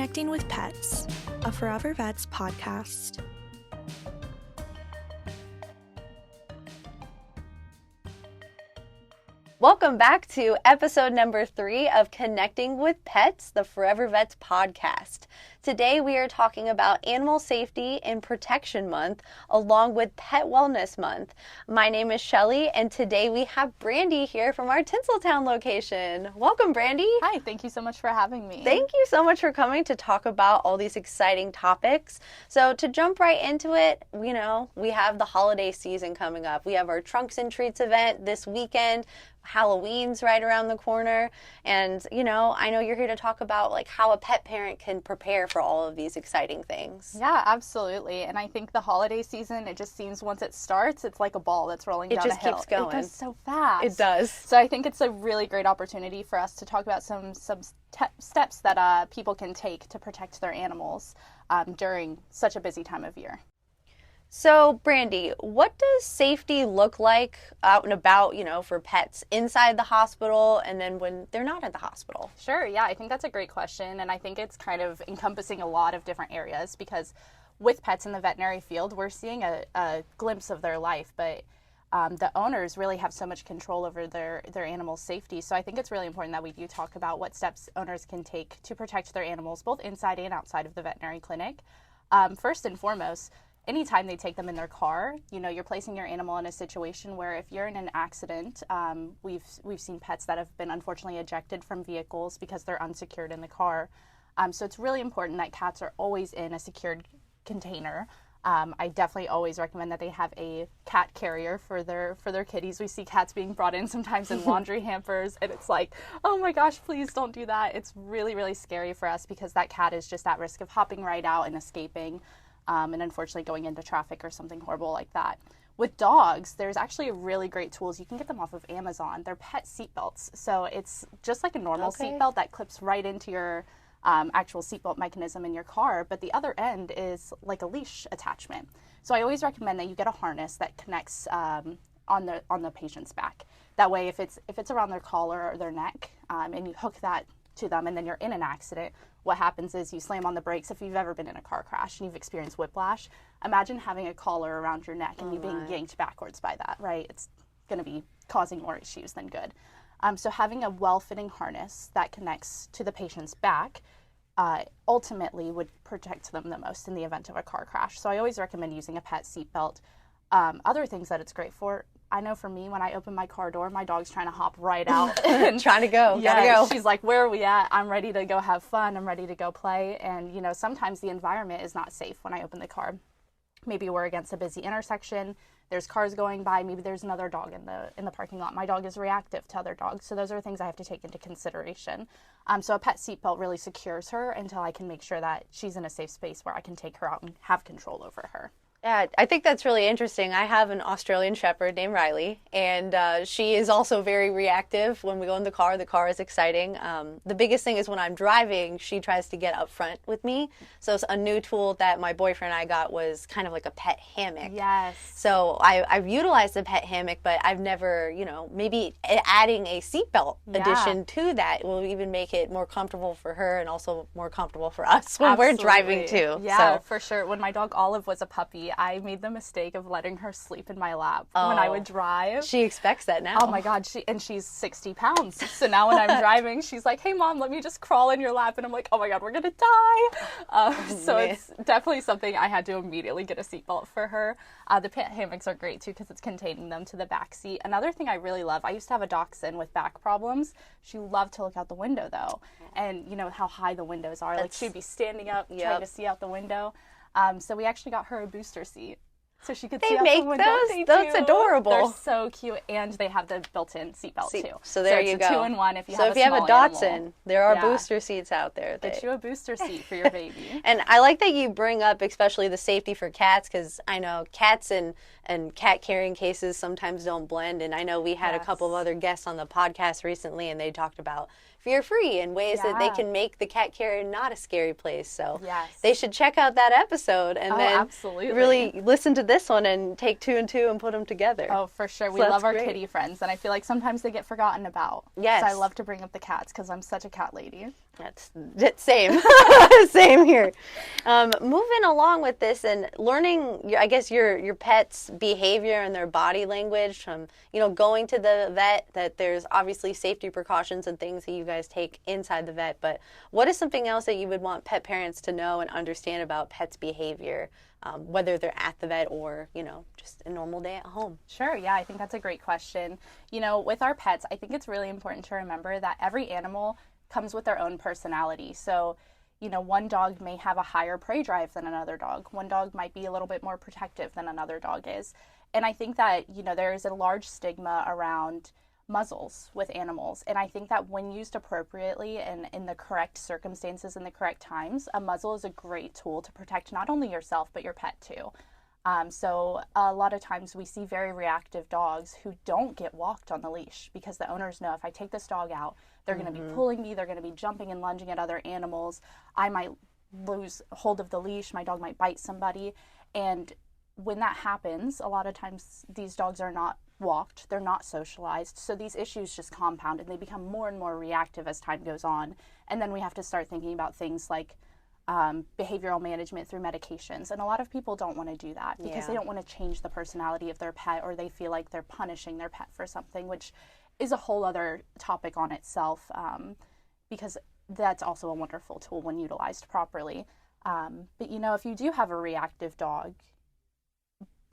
Connecting with Pets, a Forever Vets podcast. Welcome back to episode number 3 of Connecting with Pets, the Forever Vets podcast. Today we are talking about Animal Safety and Protection Month along with Pet Wellness Month. My name is Shelly and today we have Brandy here from our Tinseltown location. Welcome, Brandy. Hi, thank you so much for having me. Thank you so much for coming to talk about all these exciting topics. So to jump right into it, we have the holiday season coming up. We have our Trunks and Treats event this weekend. Halloween's right around the corner, and I know you're here to talk about like how a pet parent can prepare for all of these exciting things. Yeah, absolutely. And I think the holiday season, it just seems once it starts, it's like a ball that's rolling down a hill. It just keeps going. It goes so fast. It does. So I think it's a really great opportunity for us to talk about some steps that people can take to protect their animals during such a busy time of year. So, Brandy, what does safety look like out and about, for pets inside the hospital and then when they're not at the hospital? Sure, yeah, I think that's a great question, and I think it's kind of encompassing a lot of different areas because with pets in the veterinary field, we're seeing a glimpse of their life, but the owners really have so much control over their animals' safety. So I think it's really important that we do talk about what steps owners can take to protect their animals, both inside and outside of the veterinary clinic. First and foremost, anytime they take them in their car, you're placing your animal in a situation where if you're in an accident, we've seen pets that have been unfortunately ejected from vehicles because they're unsecured in the car. So it's really important that cats are always in a secured container. I definitely always recommend that they have a cat carrier for their kitties. We see cats being brought in sometimes in laundry hampers, and it's like, oh my gosh, please don't do that. It's really, really scary for us because that cat is just at risk of hopping right out and escaping. And unfortunately going into traffic or something horrible like that. With dogs, there's actually really great tools. You can get them off of Amazon. They're pet seatbelts. So it's just like a normal seatbelt that clips right into your actual seatbelt mechanism in your car. But the other end is like a leash attachment. So I always recommend that you get a harness that connects on the patient's back. That way, if it's around their collar or their neck, and you hook that to them and then you're in an accident, what happens is you slam on the brakes. If you've ever been in a car crash and you've experienced whiplash, imagine having a collar around your neck and you being yanked backwards by that, right? It's going to be causing more issues than good. So having a well-fitting harness that connects to the patient's back ultimately would protect them the most in the event of a car crash. So I always recommend using a pet seatbelt. Other things that it's great for, I know for me, when I open my car door, my dog's trying to hop right out. And trying to go. Yeah, gotta go. She's like, where are we at? I'm ready to go have fun. I'm ready to go play. And, sometimes the environment is not safe when I open the car. Maybe we're against a busy intersection. There's cars going by. Maybe there's another dog in the parking lot. My dog is reactive to other dogs. So those are things I have to take into consideration. So a pet seatbelt really secures her until I can make sure that she's in a safe space where I can take her out and have control over her. Yeah, I think that's really interesting. I have an Australian Shepherd named Riley, and she is also very reactive. When we go in the car is exciting. The biggest thing is when I'm driving, she tries to get up front with me. So it's a new tool that my boyfriend and I got was kind of like a pet hammock. Yes. So I've utilized the pet hammock, but I've never, maybe adding a seatbelt addition to that will even make it more comfortable for her and also more comfortable for us when we're driving too. Yeah, for sure. When my dog Olive was a puppy, I made the mistake of letting her sleep in my lap when I would drive. She expects that now. Oh my God, she's 60 pounds. So now when I'm driving, she's like, hey Mom, let me just crawl in your lap. And I'm like, oh my God, we're going to die. So it's definitely something I had to immediately get a seatbelt for her. The pet hammocks are great too because it's containing them to the back seat. Another thing I really love, I used to have a dachshund with back problems. She loved to look out the window though. And you know how high the windows are. Like she'd be standing up trying to see out the window. So we actually got her a booster seat. So she could see out the window. That's adorable. They're so cute, and they have the built-in seatbelt too. So there you go. It's a 2-in-1 if you have a small animal. So if you have a Dachshund, there are booster seats out there. Get you a booster seat for your baby. And I like that you bring up especially the safety for cats because I know cats and cat carrying cases sometimes don't blend. And I know we had a couple of other guests on the podcast recently, and they talked about fear-free and ways that they can make the cat carrier not a scary place. So they should check out that episode and then really listen to this one and take 2 and 2 and put them together. Oh, for sure. We love our kitty friends, and I feel like sometimes they get forgotten about. Yes. So I love to bring up the cats because I'm such a cat lady. That's same. Same here. Moving along with this and learning, I guess, your pet's behavior and their body language from, going to the vet, that there's obviously safety precautions and things that you guys take inside the vet, but what is something else that you would want pet parents to know and understand about pets' behavior, whether they're at the vet or, just a normal day at home? Sure, yeah, I think that's a great question. With our pets, I think it's really important to remember that every animal comes with their own personality. So, one dog may have a higher prey drive than another dog. One dog might be a little bit more protective than another dog is. And I think that, there is a large stigma around muzzles with animals. And I think that when used appropriately and in the correct circumstances and the correct times, a muzzle is a great tool to protect not only yourself, but your pet too. So a lot of times we see very reactive dogs who don't get walked on the leash because the owners know if I take this dog out, they're going to be pulling me, they're going to be jumping and lunging at other animals. I might lose hold of the leash, my dog might bite somebody. And when that happens, a lot of times these dogs are not walked, they're not socialized. So these issues just compound and they become more and more reactive as time goes on. And then we have to start thinking about things like behavioral management through medications. And a lot of people don't want to do that because they don't want to change the personality of their pet, or they feel like they're punishing their pet for something, which is a whole other topic on itself, because that's also a wonderful tool when utilized properly. But if you do have a reactive dog,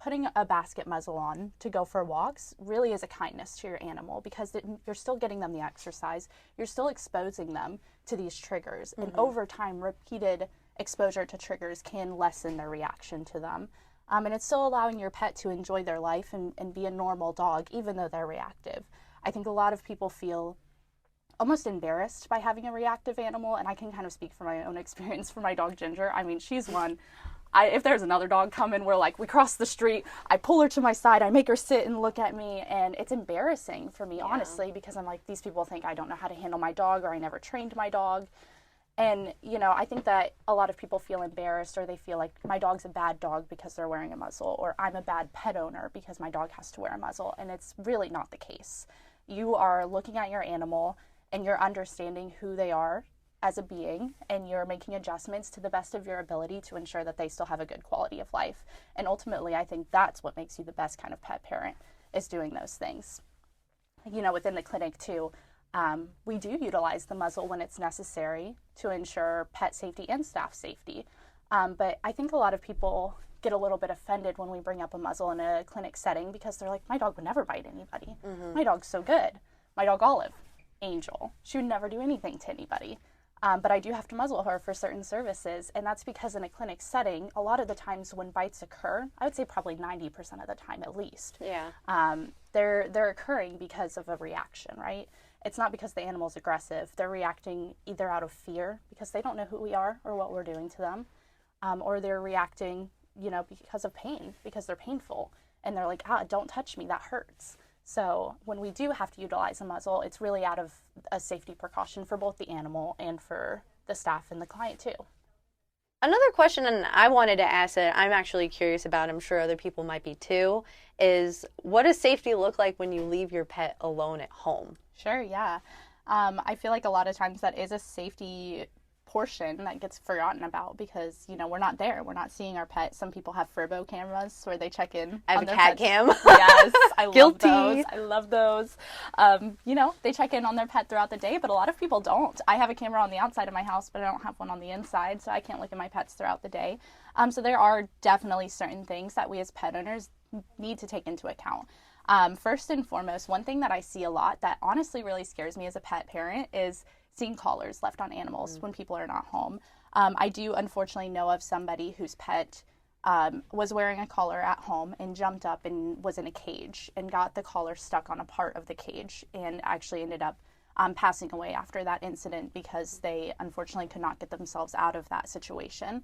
putting a basket muzzle on to go for walks really is a kindness to your animal, because you're still getting them the exercise, you're still exposing them to these triggers, and over time repeated exposure to triggers can lessen their reaction to them, and it's still allowing your pet to enjoy their life and be a normal dog even though they're reactive. I think a lot of people feel almost embarrassed by having a reactive animal, and I can kind of speak from my own experience for my dog Ginger. I mean, she's one. If there's another dog coming, we cross the street, I pull her to my side, I make her sit and look at me, and it's embarrassing for me, honestly, because I'm like, these people think I don't know how to handle my dog, or I never trained my dog. And, I think that a lot of people feel embarrassed, or they feel like my dog's a bad dog because they're wearing a muzzle, or I'm a bad pet owner because my dog has to wear a muzzle, and it's really not the case. You are looking at your animal, and you're understanding who they are as a being, and you're making adjustments to the best of your ability to ensure that they still have a good quality of life. And ultimately, I think that's what makes you the best kind of pet parent, is doing those things. Within the clinic too, we do utilize the muzzle when it's necessary to ensure pet safety and staff safety. But I think a lot of people get a little bit offended when we bring up a muzzle in a clinic setting, because they're like, my dog would never bite anybody. My dog's so good. My dog Olive, Angel, she would never do anything to anybody. But I do have to muzzle her for certain services, and that's because in a clinic setting, a lot of the times when bites occur, I would say probably 90% of the time at least, they're occurring because of a reaction, right? It's not because the animal's aggressive. They're reacting either out of fear because they don't know who we are or what we're doing to them, or they're reacting, because of pain, because they're painful, and they're like, don't touch me, that hurts. So when we do have to utilize a muzzle, it's really out of a safety precaution for both the animal and for the staff and the client too. Another question I wanted to ask that I'm actually curious about, I'm sure other people might be too, is what does safety look like when you leave your pet alone at home? Sure, yeah. I feel like a lot of times that is a safety portion that gets forgotten about, because we're not there, we're not seeing our pet. Some people have Furbo cameras where they check in. I have a cat cam. Yes, I Guilty. love those. They check in on their pet throughout the day, but a lot of people don't. I have a camera on the outside of my house, but I don't have one on the inside, so I can't look at my pets throughout the day. So there are definitely certain things that we as pet owners need to take into account. First and foremost, one thing that I see a lot that honestly really scares me as a pet parent is seeing collars left on animals when people are not home. I do unfortunately know of somebody whose pet was wearing a collar at home and jumped up and was in a cage and got the collar stuck on a part of the cage, and actually ended up passing away after that incident because they unfortunately could not get themselves out of that situation.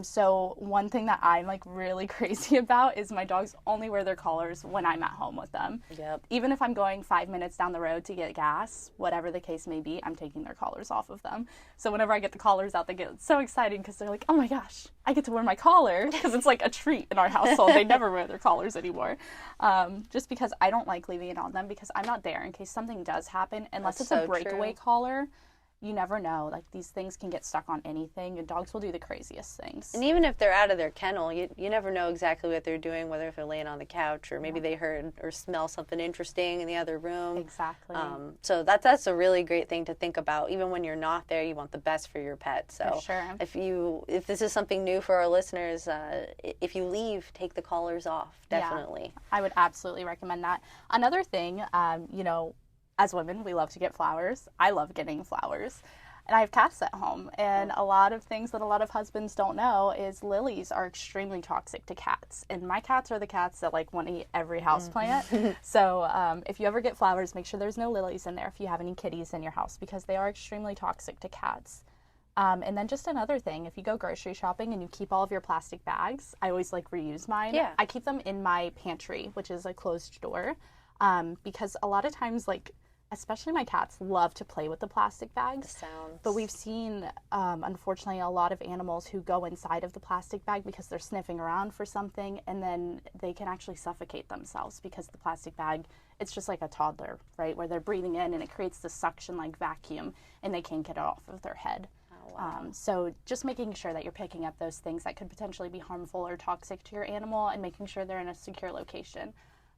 So one thing that I'm really crazy about is my dogs only wear their collars when I'm at home with them. Yep. Even if I'm going 5 minutes down the road to get gas, whatever the case may be, I'm taking their collars off of them. So whenever I get the collars out, they get so excited because they're like, oh my gosh, I get to wear my collar, because it's like a treat in our household. They never wear their collars anymore. Just because I don't like leaving it on them, because I'm not there in case something does happen, unless That's it's a so breakaway true. collar. you never know. Like, these things can get stuck on anything, and dogs will do the craziest things. And even if they're out of their kennel, you never know exactly what they're doing, whether if they're laying on the couch or maybe they heard or smell something interesting in the other room. Exactly. So that's a really great thing to think about. Even when you're not there, you want the best for your pet. So For sure. if this is something new for our listeners, if you leave, take the collars off. Definitely. Yeah, I would absolutely recommend that. Another thing, you know, as women, we love to get flowers. I love getting flowers. And I have cats at home. And a lot of things that a lot of husbands don't know is lilies are extremely toxic to cats. And my cats are the cats that like want to eat every houseplant. So if you ever get flowers, make sure there's no lilies in there if you have any kitties in your house, because they are extremely toxic to cats. And then just another thing, if you go grocery shopping and you keep all of your plastic bags, I always like reuse mine. Yeah. I keep them in my pantry, which is a closed door, because a lot of times, like, especially my cats love to play with the plastic bags. The sounds. But we've seen, unfortunately, a lot of animals who go inside of the plastic bag because they're sniffing around for something, and then they can actually suffocate themselves because the plastic bag, it's just like a toddler, right, where they're breathing in and it creates this suction-like vacuum, and they can't get it off of their head. Oh, wow. So just making sure that you're picking up those things that could potentially be harmful or toxic to your animal, and making sure they're in a secure location.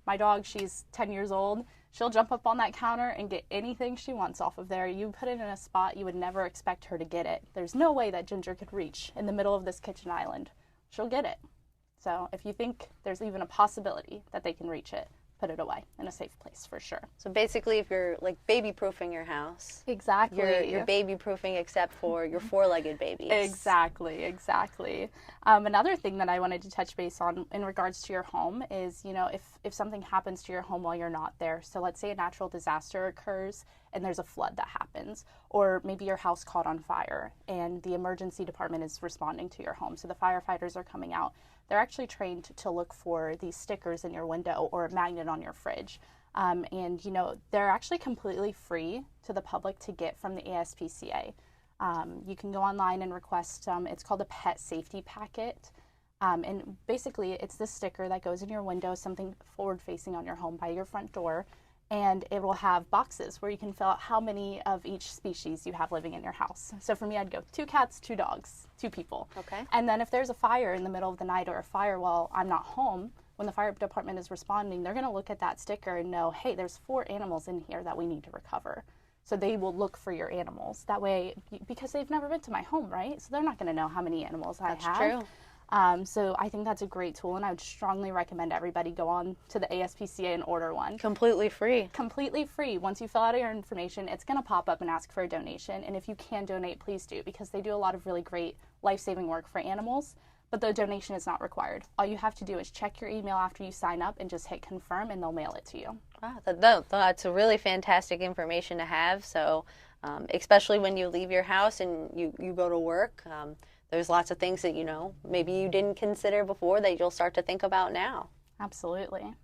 My dog, she's 10 years old. She'll jump up on that counter and get anything she wants off of there. You put it in a spot you would never expect her to get it. There's no way that Ginger could reach in the middle of this kitchen island. She'll get it. So if you think there's even a possibility that they can reach it, put it away in a safe place for sure. So basically, if you're like baby-proofing your house, Exactly. you're baby-proofing except for your four-legged babies. Exactly. Another thing that I wanted to touch base on in regards to your home is, you know, if something happens to your home while you're not there. So let's say a natural disaster occurs and there's a flood that happens, or maybe your house caught on fire and the emergency department is responding to your home. So the firefighters are coming out. They're actually trained to look for these stickers in your window or a magnet on your fridge. And, you know, they're actually completely free to the public to get from the ASPCA. You can go online and request, it's called a pet safety packet. And basically, it's this sticker that goes in your window, something forward-facing on your home by your front door. And it will have boxes where you can fill out how many of each species you have living in your house. So for me, I'd go 2 cats, 2 dogs, 2 people. Okay. And then if there's a fire in the middle of the night or a fire while I'm not home, when the fire department is responding, they're going to look at that sticker and know, hey, there's 4 animals in here that we need to recover. So they will look for your animals. That way, because they've never been to my home, right? So they're not going to know how many animals I have. That's true. So I think that's a great tool, and I would strongly recommend everybody go on to the ASPCA and order one. Completely free. Completely free. Once you fill out your information, it's going to pop up and ask for a donation. And if you can donate, please do, because they do a lot of really great life-saving work for animals, but the donation is not required. All you have to do is check your email after you sign up and just hit confirm, and they'll mail it to you. Wow, that's a really fantastic information to have. So especially when you leave your house and you go to work, there's lots of things that, you know, maybe you didn't consider before that you'll start to think about now. Absolutely.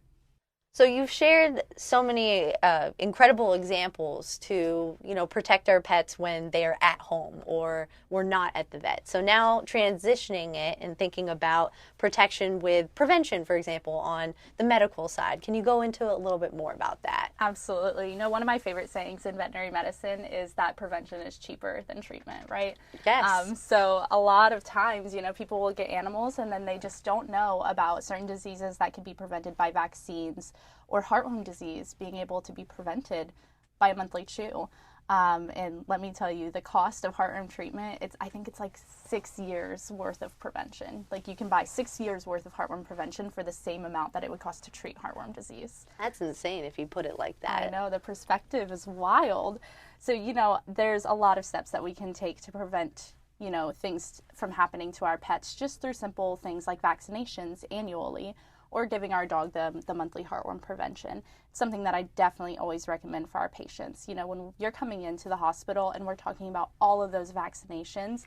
So you've shared so many incredible examples to, you know, protect our pets when they are at home or we're not at the vet. So now transitioning it and thinking about protection with prevention, for example, on the medical side. Can you go into a little bit more about that? Absolutely. You know, one of my favorite sayings in veterinary medicine is that prevention is cheaper than treatment, right? Yes. So a lot of times, you know, people will get animals and then they just don't know about certain diseases that can be prevented by vaccines, or heartworm disease being able to be prevented by a monthly chew. And let me tell you, the cost of heartworm treatment, I think it's like 6 years worth of prevention. Like, you can buy 6 years worth of heartworm prevention for the same amount that it would cost to treat heartworm disease. That's insane if you put it like that. I know, the perspective is wild. So, you know, there's a lot of steps that we can take to prevent, you know, things from happening to our pets just through simple things like vaccinations annually, or giving our dog the monthly heartworm prevention. It's something that I definitely always recommend for our patients. You know, when you're coming into the hospital and we're talking about all of those vaccinations,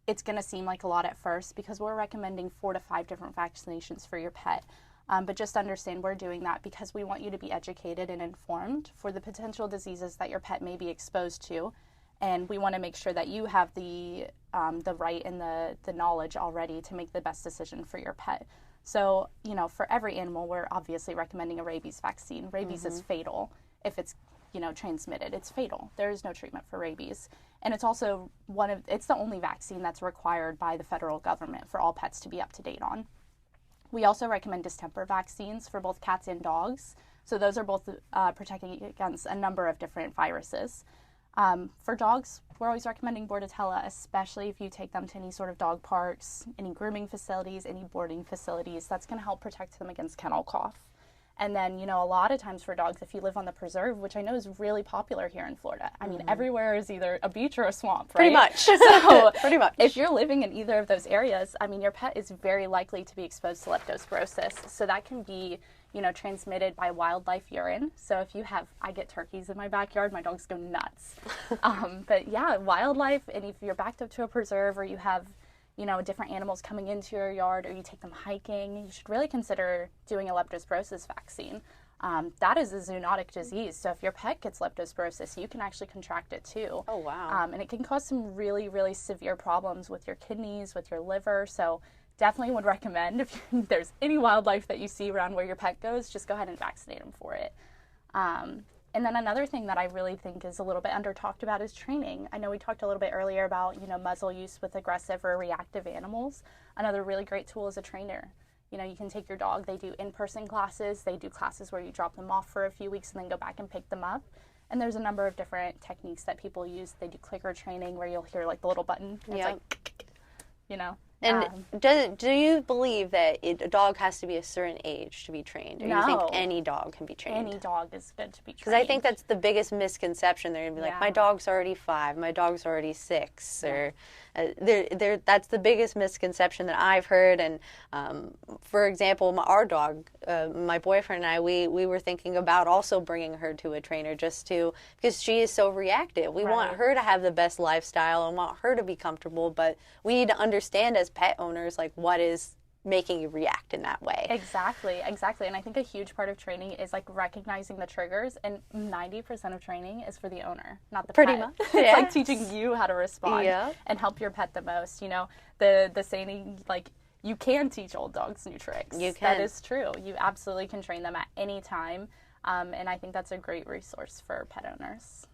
it's going to seem like a lot at first because we're recommending 4 to 5 different vaccinations for your pet. But just understand we're doing that because we want you to be educated and informed for the potential diseases that your pet may be exposed to. And we want to make sure that you have the right and the knowledge already to make the best decision for your pet. So, you know, for every animal, we're obviously recommending a rabies vaccine. Rabies is fatal if it's transmitted. It's fatal. There is no treatment for rabies. And it's also it's the only vaccine that's required by the federal government for all pets to be up to date on. We also recommend distemper vaccines for both cats and dogs. So those are both protecting against a number of different viruses. For dogs, we're always recommending Bordetella, especially if you take them to any sort of dog parks, any grooming facilities, any boarding facilities. That's going to help protect them against kennel cough. And then, a lot of times for dogs, if you live on the preserve, which I know is really popular here in Florida, I mean, everywhere is either a beach or a swamp, right? Pretty much. So pretty much. If you're living in either of those areas, I mean, your pet is very likely to be exposed to leptospirosis. So that can be, transmitted by wildlife urine. So if I get turkeys in my backyard, my dogs go nuts. But yeah, wildlife, and if you're backed up to a preserve or you have different animals coming into your yard, or you take them hiking, you should really consider doing a leptospirosis vaccine. That is a zoonotic disease. So if your pet gets leptospirosis, you can actually contract it too. Oh, wow. And it can cause some really, really severe problems with your kidneys, with your liver. So definitely would recommend, if there's any wildlife that you see around where your pet goes, just go ahead and vaccinate them for it. And then another thing that I really think is a little bit under talked about is training. I know we talked a little bit earlier about, muzzle use with aggressive or reactive animals. Another really great tool is a trainer. You can take your dog, they do in-person classes, they do classes where you drop them off for a few weeks and then go back and pick them up. And there's a number of different techniques that people use. They do clicker training where you'll hear like the little button. And it's like, And do you believe that a dog has to be a certain age to be trained? Or No. you think any dog can be trained? Any dog is good to be trained. Because I think that's the biggest misconception. They're going to be like, Yeah. my dog's already 5, my dog's already 6. Or that's the biggest misconception that I've heard. And for example, our dog, my boyfriend and I, we were thinking about also bringing her to a trainer because she is so reactive. We want her to have the best lifestyle and want her to be comfortable, but we need to understand as pet owners, like, what is making you react in that way. Exactly. And I think a huge part of training is like recognizing the triggers, and 90% of training is for the owner, not the Pretty pet. much. It's Yeah. like teaching you how to respond and help your pet the most. The saying, like, you can teach old dogs new tricks. You can. That is true. You absolutely can train them at any time. And I think that's a great resource for pet owners.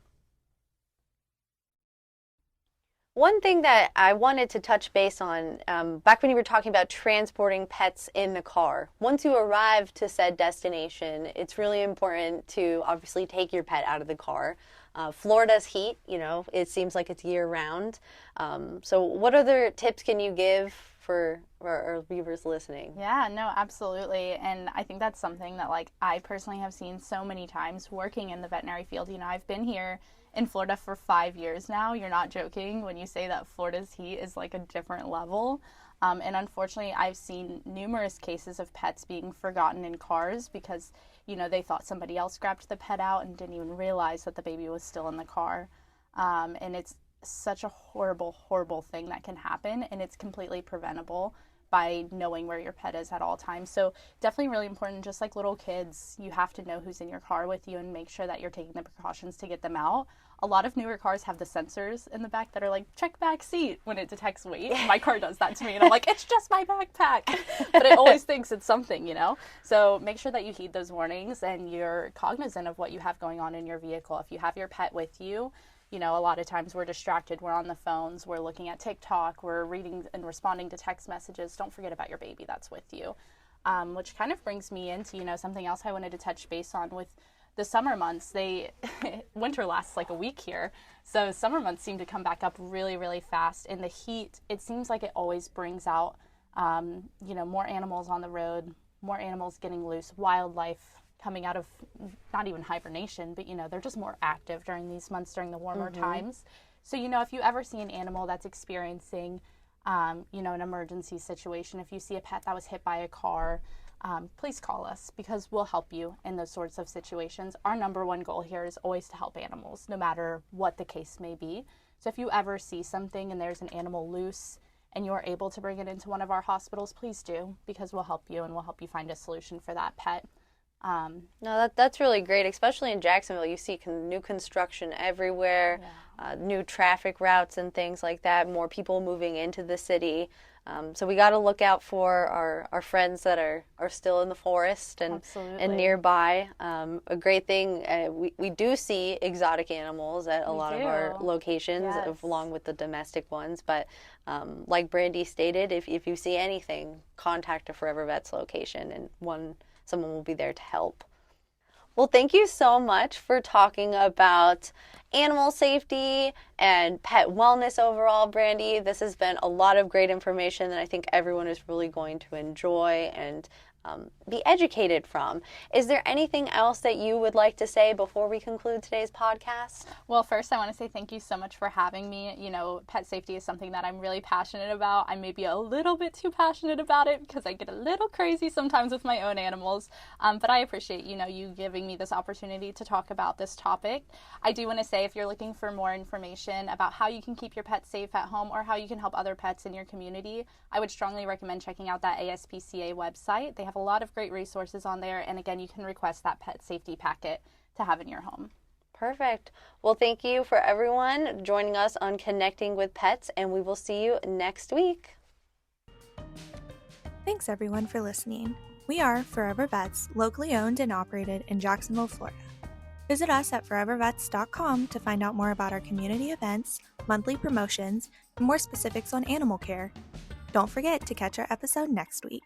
One thing that I wanted to touch base on, back when you were talking about transporting pets in the car, once you arrive to said destination, it's really important to obviously take your pet out of the car. Florida's heat, it seems like it's year-round. So what other tips can you give for our viewers listening? Yeah, no, absolutely. And I think that's something that, like, I personally have seen so many times working in the veterinary field. I've been here in Florida for 5 years now. You're not joking when you say that Florida's heat is like a different level. And unfortunately, I've seen numerous cases of pets being forgotten in cars because, they thought somebody else grabbed the pet out and didn't even realize that the baby was still in the car. And it's such a horrible, horrible thing that can happen, and it's completely preventable by knowing where your pet is at all times. So definitely really important. Just like little kids, you have to know who's in your car with you and make sure that you're taking the precautions to get them out. A lot of newer cars have the sensors in the back that are like, check back seat when it detects weight. My car does that to me, and I'm like, it's just my backpack. But it always thinks it's something, So make sure that you heed those warnings and you're cognizant of what you have going on in your vehicle. If you have your pet with you, a lot of times we're distracted, we're on the phones, we're looking at TikTok, we're reading and responding to text messages. Don't forget about your baby that's with you. Which kind of brings me into, something else I wanted to touch base on with the summer months. Winter lasts like a week here. So summer months seem to come back up really, really fast. And the heat, it seems like it always brings out, more animals on the road, more animals getting loose, wildlife coming out of not even hibernation, but they're just more active during these months, during the warmer times. So if you ever see an animal that's experiencing an emergency situation, if you see a pet that was hit by a car, please call us, because we'll help you in those sorts of situations. Our number one goal here is always to help animals, no matter what the case may be. So if you ever see something and there's an animal loose and you're able to bring it into one of our hospitals, please do, because we'll help you and we'll help you find a solution for that pet. No, that's really great, especially in Jacksonville. You see new construction everywhere. new traffic routes and things like that, more people moving into the city. So we got to look out for our friends that are still in the forest and nearby. A great thing, we do see exotic animals at a lot of our locations, along with the domestic ones. But like Brandy stated, if you see anything, contact a Forever Vets location, and someone will be there to help. Well, thank you so much for talking about animal safety and pet wellness overall, Brandy. This has been a lot of great information that I think everyone is really going to enjoy and be educated from. Is there anything else that you would like to say before we conclude today's podcast? Well, first, I want to say thank you so much for having me. Pet safety is something that I'm really passionate about. I may be a little bit too passionate about it because I get a little crazy sometimes with my own animals. But I appreciate, you giving me this opportunity to talk about this topic. I do want to say, if you're looking for more information about how you can keep your pets safe at home or how you can help other pets in your community, I would strongly recommend checking out that ASPCA website. They have a lot of great resources on there, and again, you can request that pet safety packet to have in your home. Perfect. Well, thank you for everyone joining us on Connecting with Pets, and we will see you next week. Thanks everyone for listening. We are Forever Vets, locally owned and operated in Jacksonville, Florida. Visit us at forevervets.com to find out more about our community events, monthly promotions, and more specifics on animal care. Don't forget to catch our episode next week.